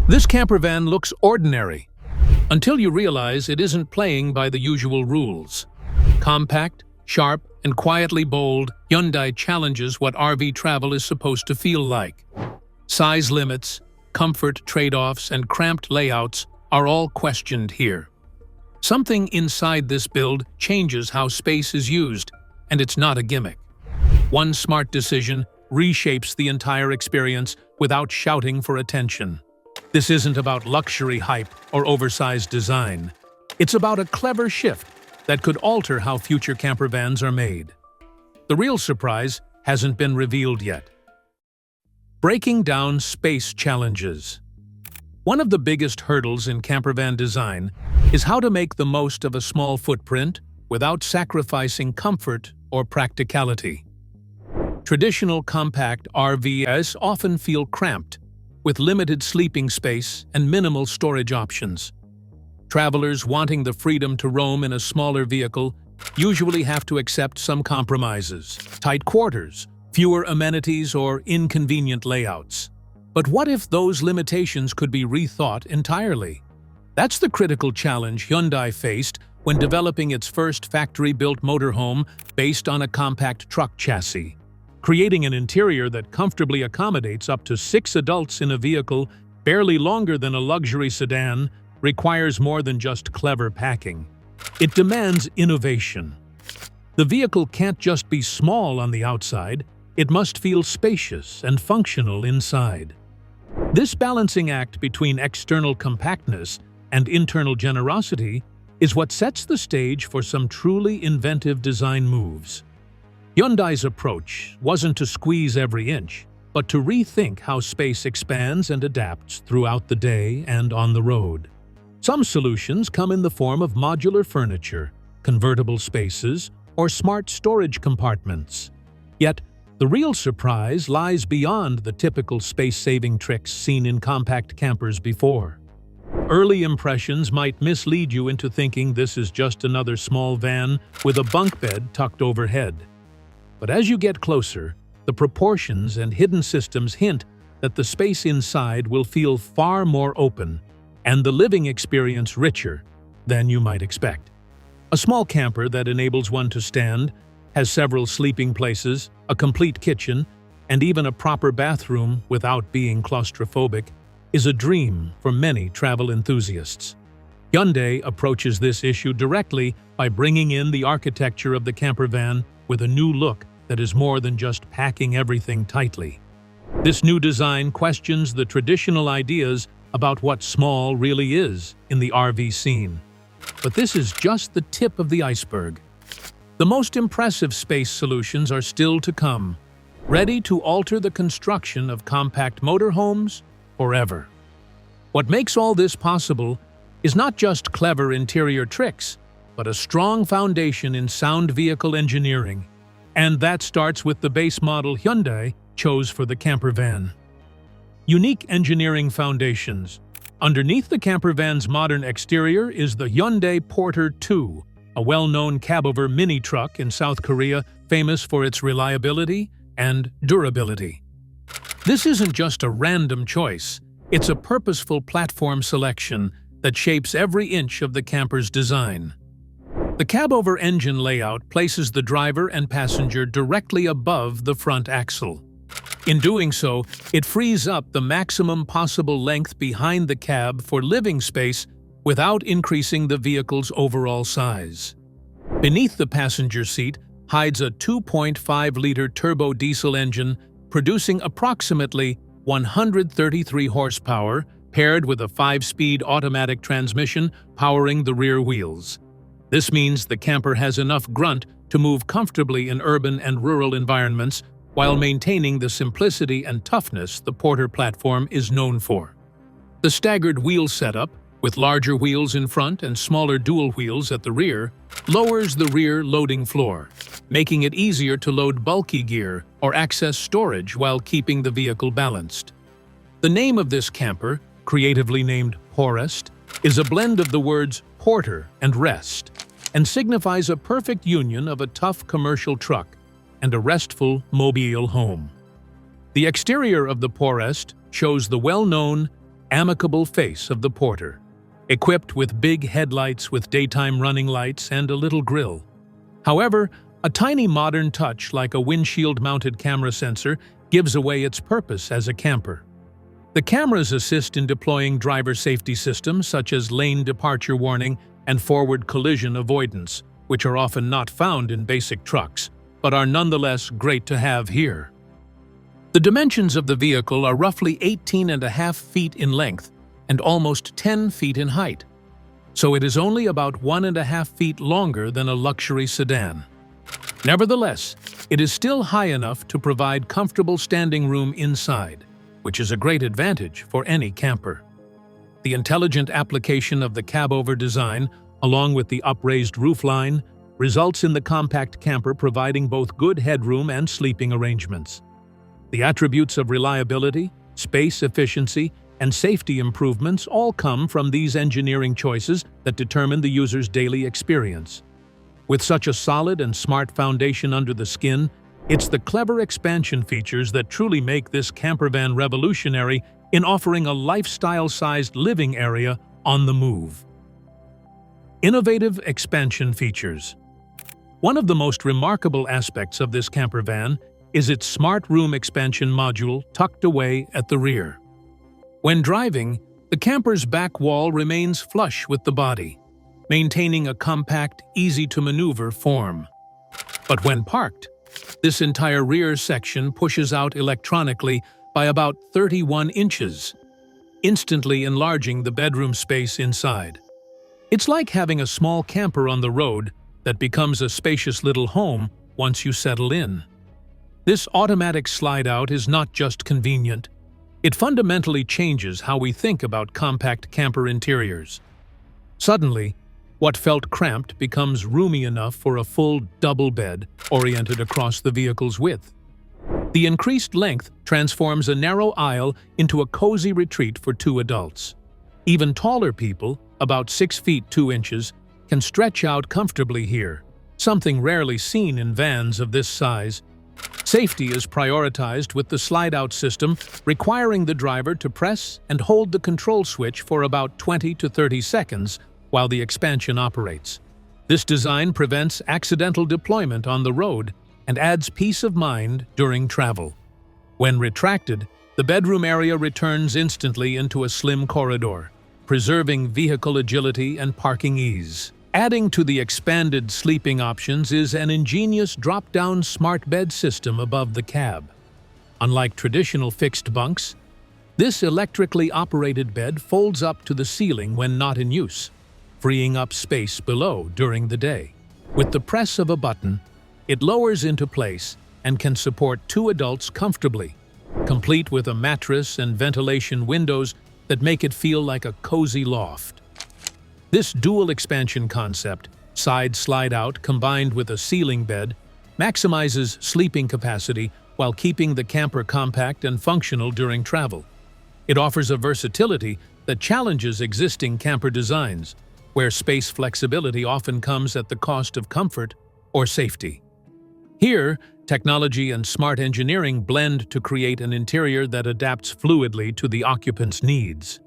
This campervan looks ordinary, until you realize it isn't playing by the usual rules. Compact, sharp, and quietly bold, Hyundai challenges what RV travel is supposed to feel like. Size limits, comfort trade-offs, and cramped layouts are all questioned here. Something inside this build changes how space is used, and it's not a gimmick. One smart decision reshapes the entire experience without shouting for attention. This isn't about luxury hype or oversized design. It's about a clever shift that could alter how future campervans are made. The real surprise hasn't been revealed yet. Breaking down space challenges. One of the biggest hurdles in campervan design is how to make the most of a small footprint without sacrificing comfort or practicality. Traditional compact RVs often feel cramped, with limited sleeping space and minimal storage options. Travelers wanting the freedom to roam in a smaller vehicle usually have to accept some compromises: tight quarters, fewer amenities, or inconvenient layouts. But what if those limitations could be rethought entirely? That's the critical challenge Hyundai faced when developing its first factory-built motorhome based on a compact truck chassis. Creating an interior that comfortably accommodates up to 6 adults in a vehicle barely longer than a luxury sedan requires more than just clever packing. It demands innovation. The vehicle can't just be small on the outside, it must feel spacious and functional inside. This balancing act between external compactness and internal generosity is what sets the stage for some truly inventive design moves. Hyundai's approach wasn't to squeeze every inch, but to rethink how space expands and adapts throughout the day and on the road. Some solutions come in the form of modular furniture, convertible spaces, or smart storage compartments. Yet, the real surprise lies beyond the typical space-saving tricks seen in compact campers before. Early impressions might mislead you into thinking this is just another small van with a bunk bed tucked overhead. But as you get closer, the proportions and hidden systems hint that the space inside will feel far more open and the living experience richer than you might expect. A small camper that enables one to stand, has several sleeping places, a complete kitchen, and even a proper bathroom without being claustrophobic is a dream for many travel enthusiasts. Hyundai approaches this issue directly by bringing in the architecture of the campervan with a new look that is more than just packing everything tightly. This new design questions the traditional ideas about what small really is in the RV scene. But this is just the tip of the iceberg. The most impressive space solutions are still to come, ready to alter the construction of compact motorhomes forever. What makes all this possible is not just clever interior tricks, but a strong foundation in sound vehicle engineering. And that starts with the base model Hyundai chose for the campervan. Unique engineering foundations. Underneath the campervan's modern exterior is the Hyundai Porter 2, a well-known cabover mini truck in South Korea famous for its reliability and durability. This isn't just a random choice, it's a purposeful platform selection that shapes every inch of the camper's design. The cabover engine layout places the driver and passenger directly above the front axle. In doing so, it frees up the maximum possible length behind the cab for living space without increasing the vehicle's overall size. Beneath the passenger seat hides a 2.5-liter turbo diesel engine producing approximately 133 horsepower, paired with a 5-speed automatic transmission powering the rear wheels. This means the camper has enough grunt to move comfortably in urban and rural environments while maintaining the simplicity and toughness the Porter platform is known for. The staggered wheel setup, with larger wheels in front and smaller dual wheels at the rear, lowers the rear loading floor, making it easier to load bulky gear or access storage while keeping the vehicle balanced. The name of this camper, creatively named Porest, is a blend of the words porter and rest. and signifies a perfect union of a tough commercial truck and a restful mobile home. The exterior of the Porest shows the well-known, amicable face of the porter, equipped with big headlights with daytime running lights and a little grille. However, a tiny modern touch like a windshield-mounted camera sensor gives away its purpose as a camper. The cameras assist in deploying driver safety systems such as lane departure warning and forward collision avoidance, which are often not found in basic trucks, but are nonetheless great to have here. The dimensions of the vehicle are roughly 18.5 feet in length and almost 10 feet in height, so it is only about 1.5 feet longer than a luxury sedan. Nevertheless, it is still high enough to provide comfortable standing room inside, which is a great advantage for any camper. The intelligent application of the cab-over design, along with the upraised roofline, results in the compact camper providing both good headroom and sleeping arrangements. The attributes of reliability, space efficiency, and safety improvements all come from these engineering choices that determine the user's daily experience. With such a solid and smart foundation under the skin, it's the clever expansion features that truly make this campervan revolutionary in offering a lifestyle-sized living area on the move. Innovative expansion features. One of the most remarkable aspects of this campervan is its smart room expansion module tucked away at the rear. When driving, the camper's back wall remains flush with the body, maintaining a compact, easy-to-maneuver form. But when parked, this entire rear section pushes out electronically by about 31 inches, instantly enlarging the bedroom space inside. It's like having a small camper on the road that becomes a spacious little home once you settle in. This automatic slide-out is not just convenient. It fundamentally changes how we think about compact camper interiors. Suddenly, what felt cramped becomes roomy enough for a full double bed oriented across the vehicle's width. The increased length transforms a narrow aisle into a cozy retreat for 2 adults. Even taller people, about 6 feet 2 inches, can stretch out comfortably here, something rarely seen in vans of this size. Safety is prioritized with the slide-out system, requiring the driver to press and hold the control switch for about 20 to 30 seconds while the expansion operates. This design prevents accidental deployment on the road and adds peace of mind during travel. When retracted, the bedroom area returns instantly into a slim corridor, preserving vehicle agility and parking ease. Adding to the expanded sleeping options is an ingenious drop-down smart bed system above the cab. Unlike traditional fixed bunks, this electrically operated bed folds up to the ceiling when not in use, freeing up space below during the day. With the press of a button, it lowers into place and can support 2 adults comfortably, complete with a mattress and ventilation windows that make it feel like a cozy loft. This dual expansion concept, side slide-out combined with a ceiling bed, maximizes sleeping capacity while keeping the camper compact and functional during travel. It offers a versatility that challenges existing camper designs, where space flexibility often comes at the cost of comfort or safety. Here, technology and smart engineering blend to create an interior that adapts fluidly to the occupant's needs.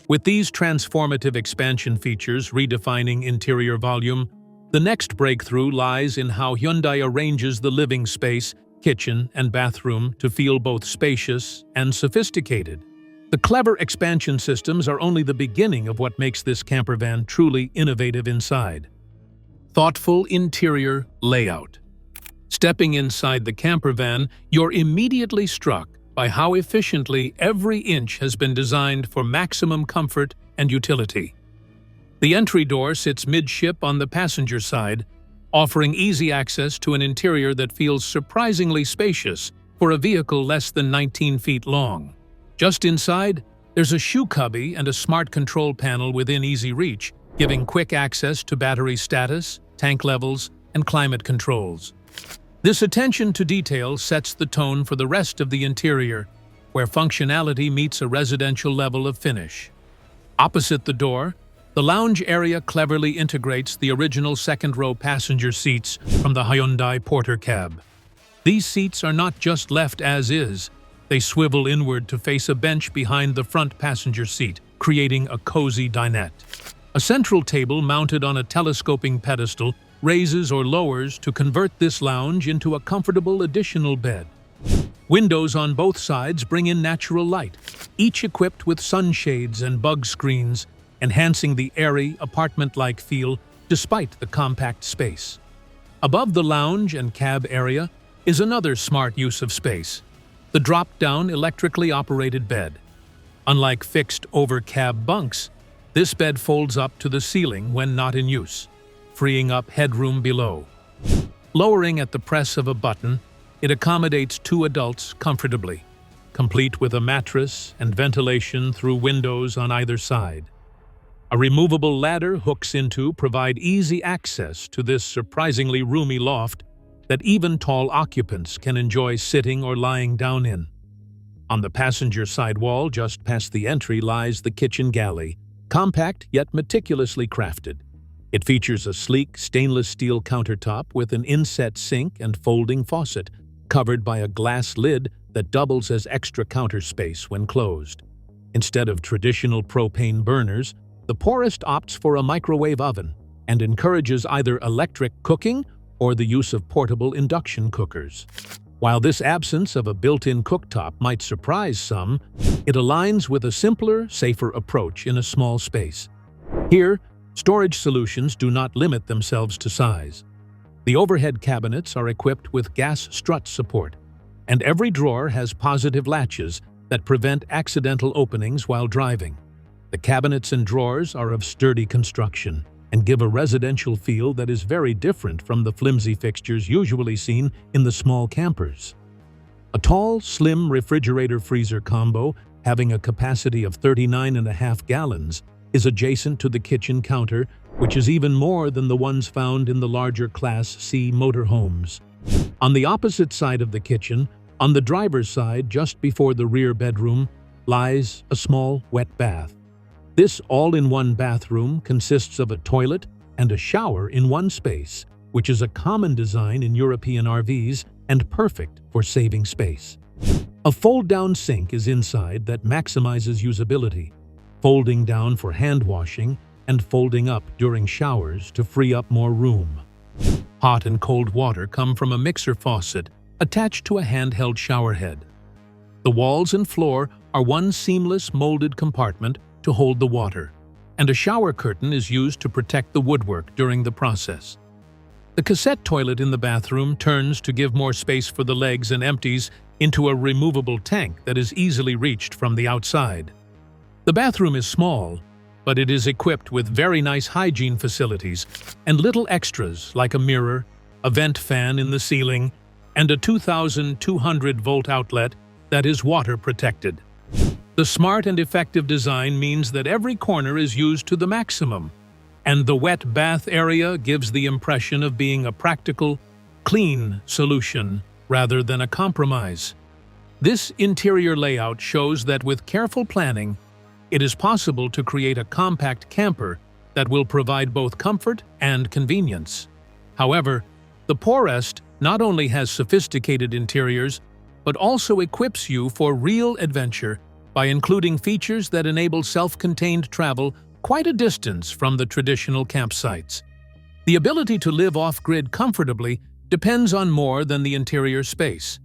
With these transformative expansion features redefining interior volume, the next breakthrough lies in how Hyundai arranges the living space, kitchen, and bathroom to feel both spacious and sophisticated. The clever expansion systems are only the beginning of what makes this campervan truly innovative inside. Thoughtful interior layout. Stepping inside the campervan, you're immediately struck by how efficiently every inch has been designed for maximum comfort and utility. The entry door sits midship on the passenger side, offering easy access to an interior that feels surprisingly spacious for a vehicle less than 19 feet long. Just inside, there's a shoe cubby and a smart control panel within easy reach, giving quick access to battery status, tank levels, and climate controls. This attention to detail sets the tone for the rest of the interior, where functionality meets a residential level of finish. Opposite the door, The lounge area cleverly integrates the original second-row passenger seats from the Hyundai Porter cab. These seats are not just left as is, they swivel inward to face a bench behind the front passenger seat, creating a cozy dinette. A central table mounted on a telescoping pedestal raises or lowers to convert this lounge into a comfortable additional bed. Windows on both sides bring in natural light, each equipped with sunshades and bug screens, enhancing the airy, apartment-like feel despite the compact space. Above the lounge and cab area is another smart use of space, the drop-down electrically operated bed. Unlike fixed over-cab bunks, this bed folds up to the ceiling when not in use, freeing up headroom below. Lowering at the press of a button, it accommodates 2 adults comfortably, complete with a mattress and ventilation through windows on either side. A removable ladder hooks into provide easy access to this surprisingly roomy loft that even tall occupants can enjoy sitting or lying down in. On the passenger side wall just past the entry lies the kitchen galley, compact yet meticulously crafted. It features a sleek stainless steel countertop with an inset sink and folding faucet, covered by a glass lid that doubles as extra counter space when closed. Instead of traditional propane burners, the Porest opts for a microwave oven and encourages either electric cooking or the use of portable induction cookers. While this absence of a built-in cooktop might surprise some, it aligns with a simpler, safer approach in a small space. Here, storage solutions do not limit themselves to size. The overhead cabinets are equipped with gas strut support, and every drawer has positive latches that prevent accidental openings while driving. The cabinets and drawers are of sturdy construction and give a residential feel that is very different from the flimsy fixtures usually seen in the small campers. A tall, slim refrigerator-freezer combo having a capacity of 39.5 gallons is adjacent to the kitchen counter, which is even more than the ones found in the larger Class C motorhomes. On the opposite side of the kitchen, on the driver's side just before the rear bedroom, lies a small wet bath. This all-in-one bathroom consists of a toilet and a shower in one space, which is a common design in European RVs and perfect for saving space. A fold-down sink is inside that maximizes usability, folding down for hand washing and folding up during showers to free up more room. Hot and cold water come from a mixer faucet attached to a handheld shower head. The walls and floor are one seamless molded compartment to hold the water, and a shower curtain is used to protect the woodwork during the process. The cassette toilet in the bathroom turns to give more space for the legs and empties into a removable tank that is easily reached from the outside. The bathroom is small, but it is equipped with very nice hygiene facilities and little extras like a mirror, a vent fan in the ceiling, and a 2,200-volt outlet that is water protected. The smart and effective design means that every corner is used to the maximum, and the wet bath area gives the impression of being a practical, clean solution rather than a compromise. This interior layout shows that with careful planning, it is possible to create a compact camper that will provide both comfort and convenience. However, the Porest not only has sophisticated interiors, but also equips you for real adventure by including features that enable self-contained travel quite a distance from the traditional campsites. The ability to live off-grid comfortably depends on more than the interior space.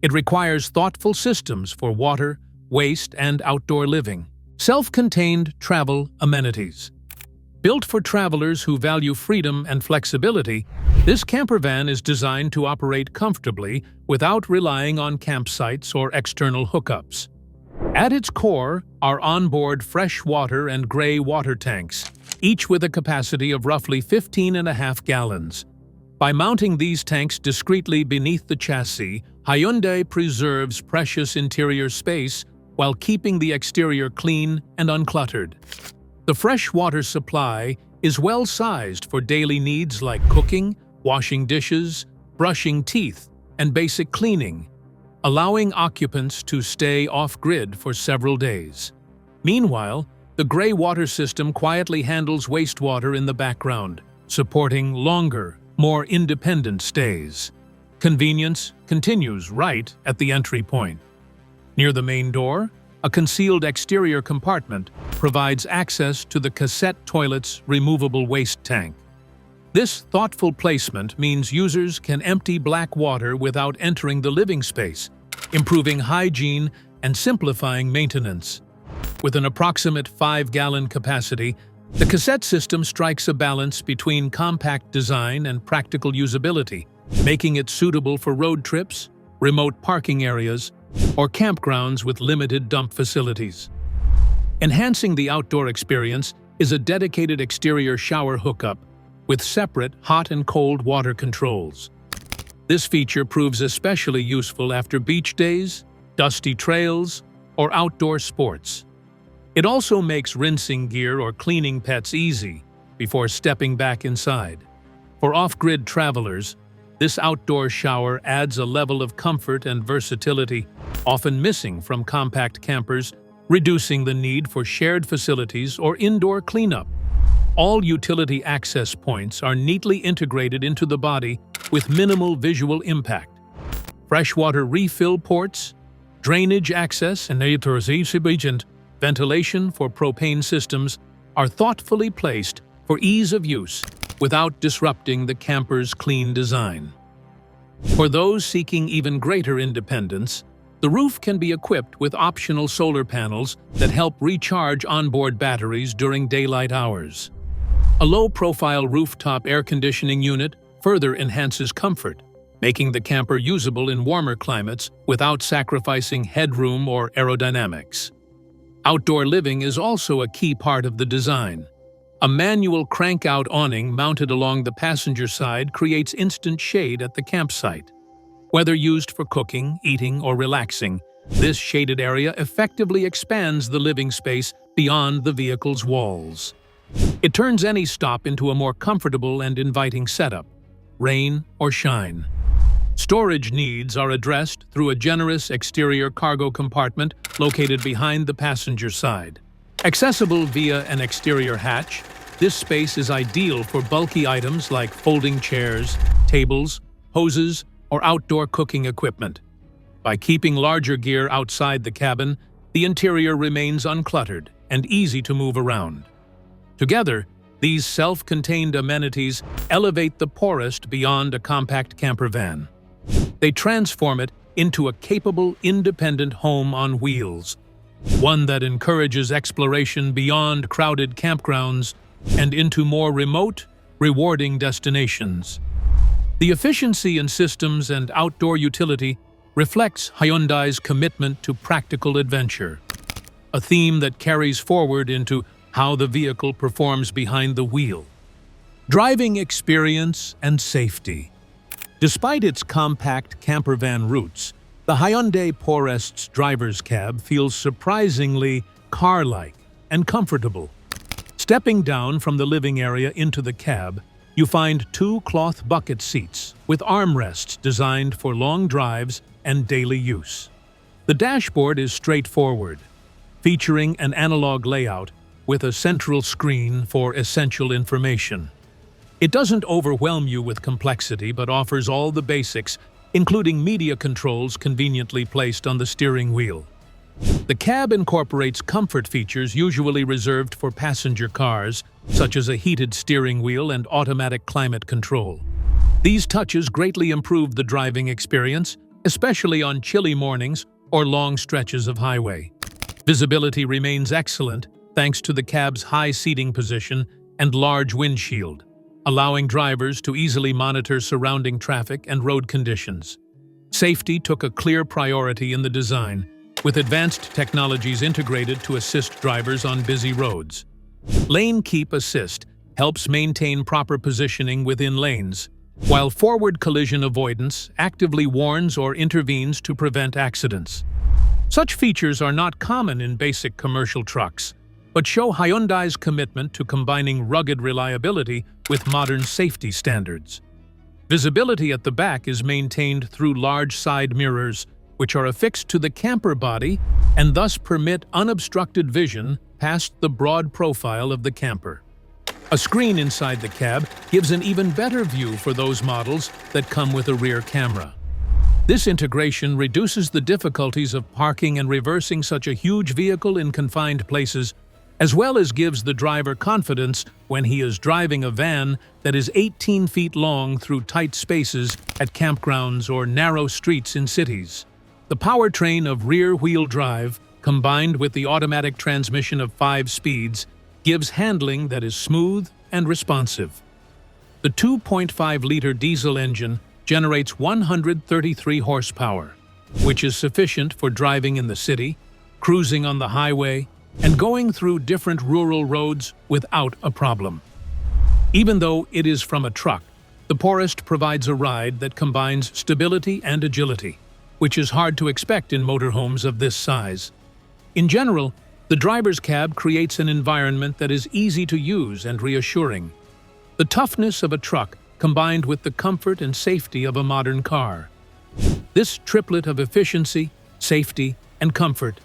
It requires thoughtful systems for water, waste, and outdoor living. Self-contained travel amenities. Built for travelers who value freedom and flexibility, this campervan is designed to operate comfortably without relying on campsites or external hookups. At its core are onboard fresh water and gray water tanks, each with a capacity of roughly 15.5 gallons. By mounting these tanks discreetly beneath the chassis, Hyundai preserves precious interior space while keeping the exterior clean and uncluttered. The fresh water supply is well-sized for daily needs like cooking, washing dishes, brushing teeth, and basic cleaning, allowing occupants to stay off-grid for several days. Meanwhile, The gray water system quietly handles wastewater in the background, supporting longer, more independent stays. Convenience continues right at the entry point. Near the main door, a concealed exterior compartment provides access to the cassette toilet's removable waste tank. This thoughtful placement means users can empty black water without entering the living space, improving hygiene and simplifying maintenance. With an approximate 5-gallon capacity, the cassette system strikes a balance between compact design and practical usability, making it suitable for road trips, remote parking areas, or campgrounds with limited dump facilities. Enhancing the outdoor experience is a dedicated exterior shower hookup with separate hot and cold water controls. This feature proves especially useful after beach days, dusty trails, or outdoor sports. It also makes rinsing gear or cleaning pets easy before stepping back inside. For off-grid travelers, this outdoor shower adds a level of comfort and versatility often missing from compact campers, reducing the need for shared facilities or indoor cleanup. All utility access points are neatly integrated into the body with minimal visual impact. Freshwater refill ports, drainage access, and ventilation for propane systems are thoughtfully placed for ease of use without disrupting the camper's clean design. For those seeking even greater independence, the roof can be equipped with optional solar panels that help recharge onboard batteries during daylight hours. A low-profile rooftop air conditioning unit further enhances comfort, making the camper usable in warmer climates without sacrificing headroom or aerodynamics. Outdoor living is also a key part of the design. A manual crank-out awning mounted along the passenger side creates instant shade at the campsite. Whether used for cooking, eating, or relaxing, this shaded area effectively expands the living space beyond the vehicle's walls. It turns any stop into a more comfortable and inviting setup, rain or shine. Storage needs are addressed through a generous exterior cargo compartment located behind the passenger side. Accessible via an exterior hatch, this space is ideal for bulky items like folding chairs, tables, hoses, or outdoor cooking equipment. By keeping larger gear outside the cabin, the interior remains uncluttered and easy to move around. Together, these self-contained amenities elevate the Porest beyond a compact camper van. They transform it into a capable, independent home on wheels, one that encourages exploration beyond crowded campgrounds and into more remote, rewarding destinations. The efficiency in systems and outdoor utility reflects Hyundai's commitment to practical adventure, a theme that carries forward into how the vehicle performs behind the wheel. Driving experience and safety. Despite its compact campervan roots, the Hyundai Porest's driver's cab feels surprisingly car-like and comfortable. Stepping down from the living area into the cab, you find 2 cloth bucket seats with armrests designed for long drives and daily use. The dashboard is straightforward, featuring an analog layout with a central screen for essential information. It doesn't overwhelm you with complexity but offers all the basics, including media controls conveniently placed on the steering wheel. The cab incorporates comfort features usually reserved for passenger cars, such as a heated steering wheel and automatic climate control. These touches greatly improve the driving experience, especially on chilly mornings or long stretches of highway. Visibility remains excellent thanks to the cab's high seating position and large windshield, allowing drivers to easily monitor surrounding traffic and road conditions. Safety took a clear priority in the design, with advanced technologies integrated to assist drivers on busy roads. Lane Keep Assist helps maintain proper positioning within lanes, while forward collision avoidance actively warns or intervenes to prevent accidents. Such features are not common in basic commercial trucks, but show Hyundai's commitment to combining rugged reliability with modern safety standards. Visibility at the back is maintained through large side mirrors, which are affixed to the camper body and thus permit unobstructed vision past the broad profile of the camper. A screen inside the cab gives an even better view for those models that come with a rear camera. This integration reduces the difficulties of parking and reversing such a huge vehicle in confined places, as well as gives the driver confidence when he is driving a van that is 18 feet long through tight spaces at campgrounds or narrow streets in cities. The powertrain of rear-wheel drive, combined with the automatic transmission of 5 speeds, gives handling that is smooth and responsive. The 2.5-liter diesel engine generates 133 horsepower, which is sufficient for driving in the city, cruising on the highway, and going through different rural roads without a problem. Even though it is from a truck, the Porest provides a ride that combines stability and agility, which is hard to expect in motorhomes of this size. In general, the driver's cab creates an environment that is easy to use and reassuring. The toughness of a truck combined with the comfort and safety of a modern car. This triplet of efficiency, safety, and comfort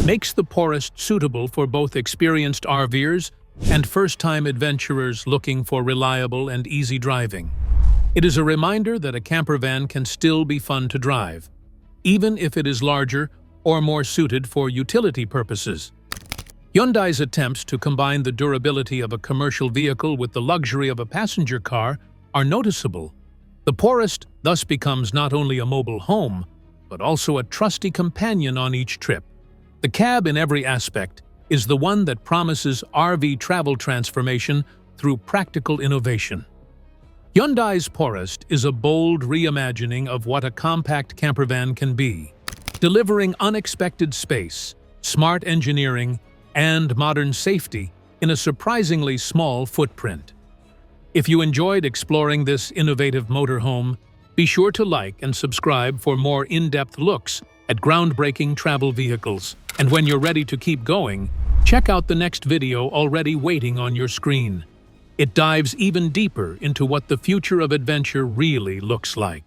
makes the Porest suitable for both experienced RVers and first-time adventurers looking for reliable and easy driving. It is a reminder that a campervan can still be fun to drive, even if it is larger or more suited for utility purposes. Hyundai's attempts to combine the durability of a commercial vehicle with the luxury of a passenger car are noticeable. The Porest thus becomes not only a mobile home, but also a trusty companion on each trip. The cab in every aspect is the one that promises RV travel transformation through practical innovation. Hyundai's Porest is a bold reimagining of what a compact campervan can be, delivering unexpected space, smart engineering, and modern safety in a surprisingly small footprint. If you enjoyed exploring this innovative motorhome, be sure to like and subscribe for more in-depth looks at groundbreaking travel vehicles. And when you're ready to keep going, check out the next video already waiting on your screen. It dives even deeper into what the future of adventure really looks like.